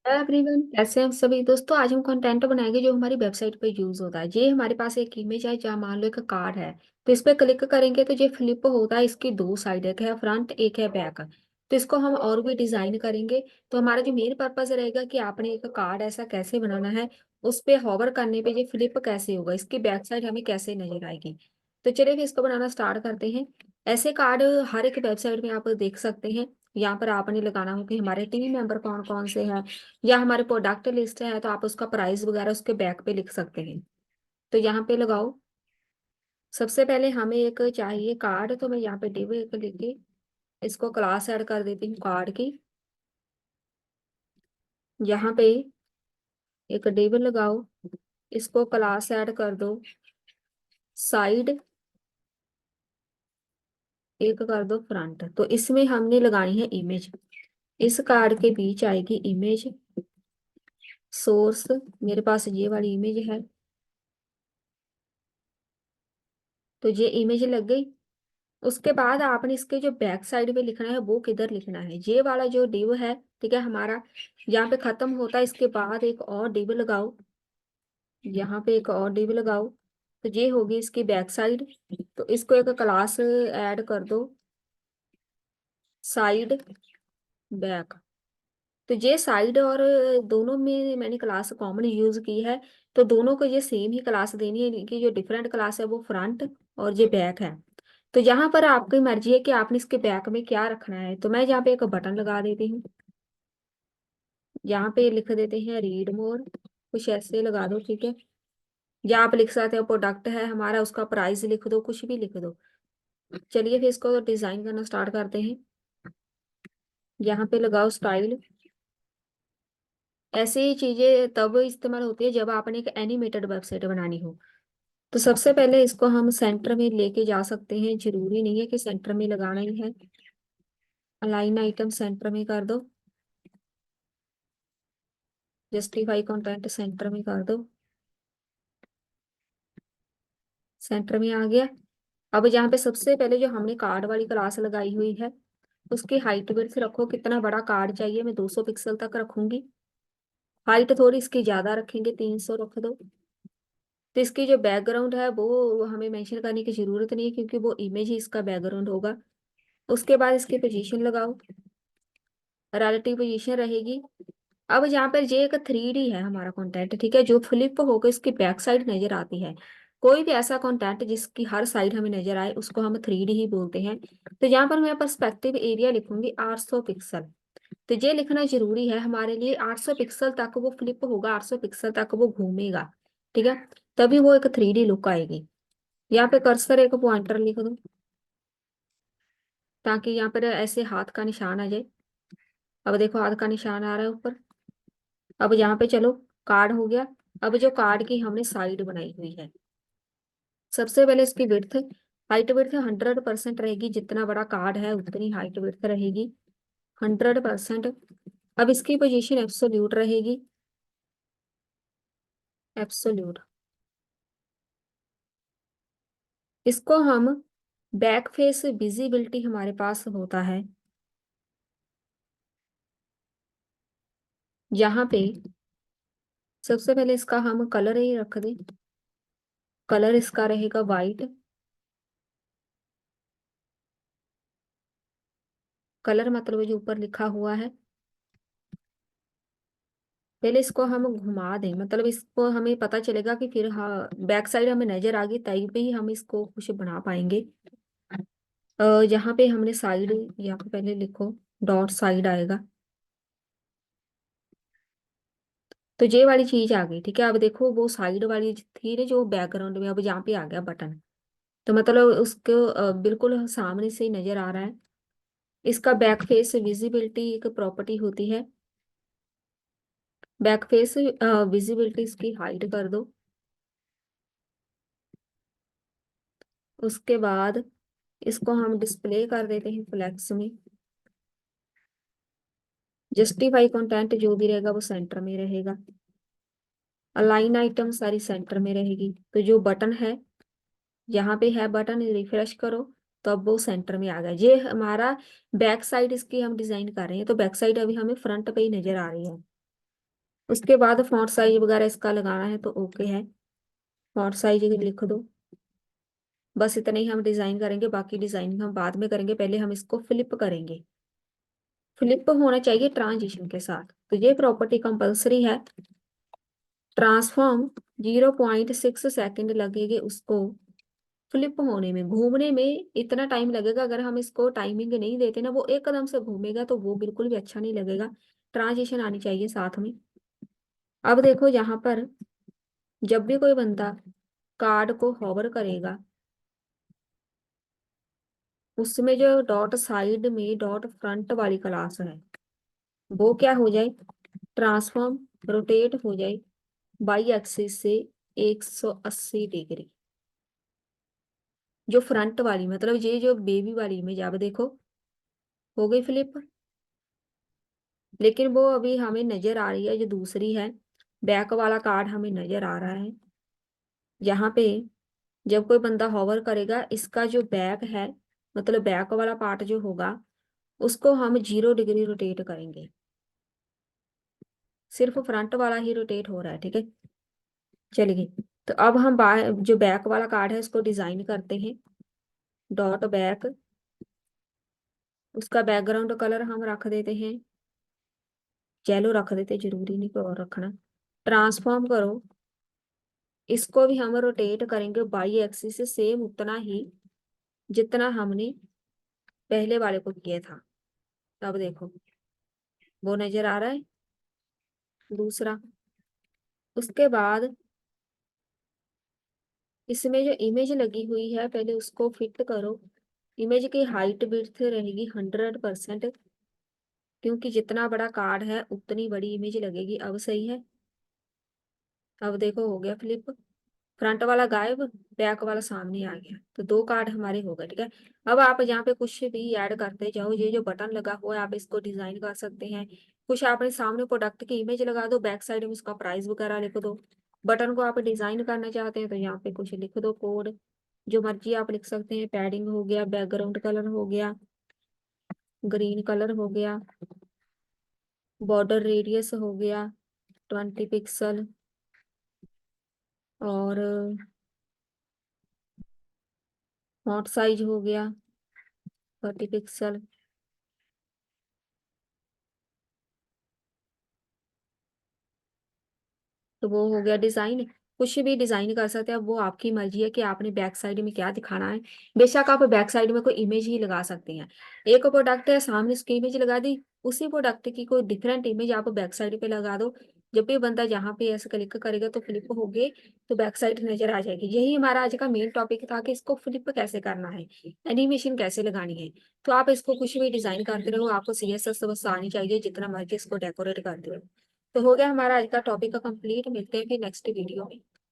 Hello everyone, कैसे हैं आप सभी दोस्तों। आज हम कंटेंट बनाएंगे जो हमारी वेबसाइट पे यूज होता है। ये हमारे पास एक इमेज है जहाँ मान लो एक कार्ड है। तो इस पे क्लिक करेंगे तो ये फ्लिप होता है। इसकी दो साइड, एक है फ्रंट एक है बैक। तो इसको हम और भी डिजाइन करेंगे। तो हमारा जो मेन पर्पज रहेगा कि आपने एक कार्ड ऐसा कैसे बनाना है, उस पे होवर करने पे ये फ्लिप कैसे होगा, इसकी बैक साइड हमें कैसे नजर आएगी। तो चलिए फिर इसको बनाना स्टार्ट करते हैं। ऐसे कार्ड हर एक वेबसाइट में आप देख सकते हैं। यहाँ पर आपने लगाना हो कि हमारे टीम मेंबर कौन कौन से हैं, या हमारे प्रोडक्ट लिस्ट है तो आप उसका प्राइस वगैरह उसके बैक पे लिख सकते हैं। तो यहाँ पे लगाओ। सबसे पहले हमें एक चाहिए कार्ड, तो मैं यहाँ पे डिव एक लेके इसको क्लास ऐड कर देती हूँ कार्ड की। यहाँ पे एक डिव लगाओ, इसको क्लास ऐड कर दो साइड, एक कर दो फ्रंट। तो इसमें हमने लगानी है इमेज। इस कार्ड के बीच आएगी इमेज सोर्स। मेरे पास ये वाली इमेज है, तो ये इमेज लग गई। उसके बाद आपने इसके जो बैक साइड पे लिखना है वो किधर लिखना है, ये वाला जो डिव है, ठीक है हमारा, यहाँ पे खत्म होता है। इसके बाद एक और डिव लगाओ, यहाँ पे एक और डिव लगाओ। तो ये होगी इसकी बैक साइड। तो इसको एक क्लास ऐड कर दो साइड बैक। तो ये साइड और दोनों में मैंने क्लास कॉमन यूज की है। तो दोनों को ये सेम ही क्लास देनी है, इनकी जो डिफरेंट क्लास है वो फ्रंट और ये बैक है। तो यहाँ पर आपकी मर्जी है कि आपने इसके बैक में क्या रखना है। तो मैं यहाँ पे एक बटन लगा देती हूँ। यहाँ पे लिख देते हैं रीड मोर, कुछ ऐसे लगा दो, ठीक है। या आप लिख सकते हो प्रोडक्ट है हमारा, उसका प्राइस लिख दो, कुछ भी लिख दो। चलिए फिर इसको डिजाइन करना स्टार्ट करते हैं। यहाँ पे लगाओ स्टाइल। ऐसी ही चीजें तब इस्तेमाल होती है जब आपने एक एनिमेटेड वेबसाइट बनानी हो। तो सबसे पहले इसको हम सेंटर में लेके जा सकते हैं, जरूरी नहीं है कि सेंटर में लगाना ही है। अलाइन आइटम सेंटर में कर दो, जस्टिफाई कंटेंट सेंटर में कर दो, सेंटर में आ गया। अब यहाँ पे सबसे पहले जो हमने कार्ड वाली क्लास लगाई हुई है, उसकी हाइट विड्थ रखो। कितना बड़ा कार्ड चाहिए, मैं 200 पिक्सल तक रखूंगी। हाइट थोड़ी इसकी ज्यादा रखेंगे, 300 रख दो। तो इसकी जो बैकग्राउंड है वो हमें मेंशन करने की जरूरत नहीं है, क्योंकि वो इमेज ही इसका बैकग्राउंड होगा। उसके बाद इसकी पोजीशन लगाओ, रिलेटिव पोजीशन रहेगी। अब यहाँ पर ये एक 3D है हमारा कंटेंट, ठीक है, जो फ्लिप होकर इसकी बैक साइड नजर आती है। कोई भी ऐसा कंटेंट जिसकी हर साइड हमें नजर आए उसको हम 3D ही बोलते हैं। तो यहाँ पर मैं पर्सपेक्टिव एरिया लिखूंगी 800 पिक्सल। तो ये लिखना जरूरी है हमारे लिए, 800 पिक्सल तक वो फ्लिप होगा, 800 पिक्सल तक वो घूमेगा, ठीक है। तभी वो एक 3D लुक आएगी। यहाँ पे कर्सर एक पॉइंटर लिख दो, ताकि यहाँ पर ऐसे हाथ का निशान आ जाए। अब देखो हाथ का निशान आ रहा है ऊपर। अब यहाँ पे चलो, कार्ड हो गया। अब जो कार्ड की हमने साइड बनाई हुई है, सबसे पहले इसकी विड्थ, हाइट विड्थ 100% रहेगी। जितना बड़ा कार्ड है उतनी हाइट विड्थ रहेगी, 100%। अब इसकी पोजीशन एब्सोल्यूट रहेगी, एब्सोल्यूट। इसको हम बैक फेस विजिबिलिटी हमारे पास होता है, यहाँ पे सबसे पहले इसका हम कलर ही रख दें। कलर इसका रहेगा वाइट। कलर मतलब जो ऊपर लिखा हुआ है, पहले इसको हम घुमा दें, मतलब इसको हमें पता चलेगा कि फिर हाँ बैक साइड हमें नजर आ गई, तभी भी हम इसको कुछ बना पाएंगे। यहाँ पे हमने साइड, यहाँ पे पहले लिखो डॉट साइड आएगा। तो ये वाली चीज आ गई, ठीक है। अब देखो वो साइड वाली थी ना जो बैकग्राउंड में, अब यहाँ पे आ गया बटन। तो मतलब उसको बिल्कुल सामने से ही नजर आ रहा है। इसका बैक फेस विजिबिलिटी एक प्रॉपर्टी होती है। बैक फेस विजिबिलिटी इसकी हाइड कर दो। उसके बाद इसको हम डिस्प्ले कर देते हैं फ्लेक्स में। जस्टिफाई कंटेंट जो भी रहेगा वो सेंटर में रहेगा। अलाइन आइटम सारी सेंटर में रहेगी। तो जो बटन है, यहाँ पे है बटन, रिफ्रेश करो तो अब वो सेंटर में आ गया। ये हमारा बैक साइड इसकी हम डिजाइन कर रहे हैं, तो बैक साइड अभी हमें फ्रंट पे ही नजर आ रही है। उसके बाद फॉन्ट साइज वगैरह इसका लगाना है तो ओके है, फॉन्ट साइज लिख दो। बस इतना ही हम डिजाइन करेंगे, बाकी डिजाइनिंग हम बाद में करेंगे, पहले हम इसको फ्लिप करेंगे। फ्लिप होना चाहिए ट्रांजिशन के साथ, तो ये प्रॉपर्टी कंपलसरी है। ट्रांसफॉर्म 0.6 सेकेंड लगेंगे उसको फ्लिप होने में, घूमने में इतना टाइम लगेगा। अगर हम इसको टाइमिंग नहीं देते ना, वो एक कदम से घूमेगा तो वो बिल्कुल भी अच्छा नहीं लगेगा। ट्रांजिशन आनी चाहिए साथ में। अब देखो यहाँ पर जब भी कोई बंदा कार्ड को होवर करेगा, उसमें जो डॉट साइड में डॉट फ्रंट वाली क्लास है वो क्या हो जाए, ट्रांसफॉर्म रोटेट हो जाए बाई एक्सिस से 180 डिग्री। जो फ्रंट वाली मतलब ये जो बेबी वाली इमेज आप देखो हो गई फ्लिप। लेकिन वो अभी हमें नजर आ रही है जो दूसरी है, बैक वाला कार्ड हमें नजर आ रहा है। यहाँ पे जब कोई बंदा होवर करेगा, इसका जो बैक है मतलब बैक वाला पार्ट जो होगा उसको हम 0 डिग्री रोटेट करेंगे। सिर्फ फ्रंट वाला ही रोटेट हो रहा है, ठीक है। चलिए, तो अब हम जो बैक वाला कार्ड है उसको डिजाइन करते हैं। डॉट बैक, उसका बैकग्राउंड कलर हम रख देते हैं येलो, रख देते, जरूरी नहीं कोई और रखना। ट्रांसफॉर्म करो, इसको भी हम रोटेट करेंगे बाई एक्सिस से सेम उतना ही जितना हमने पहले वाले को किया था। अब देखो वो नजर आ रहा है दूसरा। उसके बाद इसमें जो इमेज लगी हुई है पहले उसको फिट करो। इमेज की हाइट विड्थ रहेगी 100%, क्योंकि जितना बड़ा कार्ड है उतनी बड़ी इमेज लगेगी। अब सही है। अब देखो हो गया फ्लिप, फ्रंट वाला गायब, बैक वाला सामने आ गया, तो दो कार्ड हमारे हो गए, ठीक है। अब आप यहाँ पे कुछ भी ऐड करते जाओ, ये जो बटन लगा हुआ है आप इसको डिजाइन कर सकते हैं। कुछ आपने सामने प्रोडक्ट की इमेज लगा दो, बैक साइड में उसका प्राइस वगैरह लिख दो। बटन को आप डिजाइन करना चाहते हैं तो यहाँ पे कुछ लिख दो कोड, जो मर्जी आप लिख सकते हैं। पैडिंग हो गया, बैकग्राउंड कलर हो गया, ग्रीन कलर हो गया, बॉर्डर रेडियस हो गया 20 पिक्सल, और फॉन्ट साइज हो गया 30 पिक्सल। तो वो हो गया डिजाइन। कुछ भी डिजाइन कर सकते हैं, अब वो आपकी मर्जी है कि आपने बैक साइड में क्या दिखाना है। बेशक आप बैक साइड में कोई इमेज ही लगा सकते हैं। एक प्रोडक्ट है सामने उसकी इमेज लगा दी, उसी प्रोडक्ट की कोई डिफरेंट इमेज आप बैक साइड पे लगा दो। जब भी बंदा जहाँ पे ऐसे क्लिक करेगा तो फ्लिप हो गए, तो बैक साइड नजर आ जाएगी। यही हमारा आज का मेन टॉपिक था कि इसको फ्लिप कैसे करना है, एनिमेशन कैसे लगानी है। तो आप इसको कुछ भी डिजाइन करते रहो, आपको CSS बस आनी चाहिए, जितना मर्जी इसको डेकोरेट करते रहो। तो हो गया हमारा आज का टॉपिक का कंप्लीट। मिलते हैं फिर नेक्स्ट वीडियो में।